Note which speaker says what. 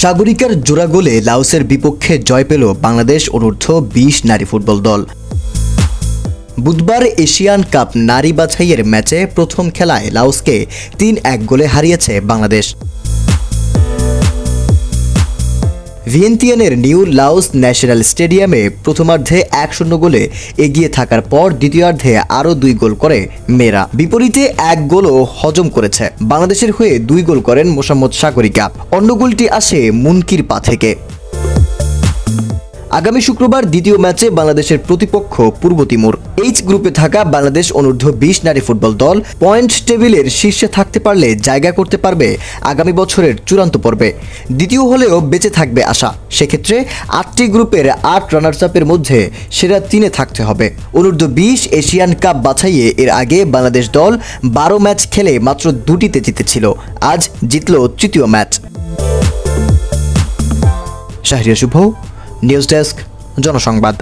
Speaker 1: সাগরিকার জোড়া গোলে লাওসের বিপক্ষে জয় পেল বাংলাদেশ অনূর্ধ্ব 20 নারী ফুটবল দল। বুধবার এশিয়ান কাপ নারী বাছাইয়ের ম্যাচে প্রথম খেলায় লাওসকে 3-1 গোলে হারিয়েছে বাংলাদেশ। ভিয়েন্তিয়ানের নিউ লাওস ন্যাশনাল স্টেডিয়ামে প্রথমার্ধে 1-0 গোলে এগিয়ে থাকার পর দ্বিতীয়ার্ধে আরও 2 গোল করে মেয়েরা। বিপরীতে 1 গোলও হজম করেছে। বাংলাদেশের হয়ে 2 গোল করেন মোসাম্মদ সাগরিকা। অন্য গোলটি আসে মুনকির পা থেকে। আগামী শুক্রবার দ্বিতীয় ম্যাচে বাংলাদেশের প্রতিপক্ষ পূর্ব তিমুর। এইচ গ্রুপে থাকা বাংলাদেশ অনূর্ধ্ব 20 নারী ফুটবল দল পয়েন্ট টেবিলের শীর্ষে থাকতে পারলে জায়গা করতে পারবে আগামী বছরের চূড়ান্ত পর্বে। দ্বিতীয় হলেও বেঁচে থাকবে আশা। সেক্ষেত্রে 8টি গ্রুপের 8 রানার্স আপের মধ্যে সেরা 3-এ থাকতে হবে। অনূর্ধ্ব 20 এশিয়ান কাপ বাছাইয়ে এর আগে বাংলাদেশ দল 12 ম্যাচ খেলে মাত্র 2টিতে জিতেছিল। আজ জিতল তৃতীয় ম্যাচ। শাহরিয়ার শুভ, নিউজ ডেস্ক, জনসংবাদ।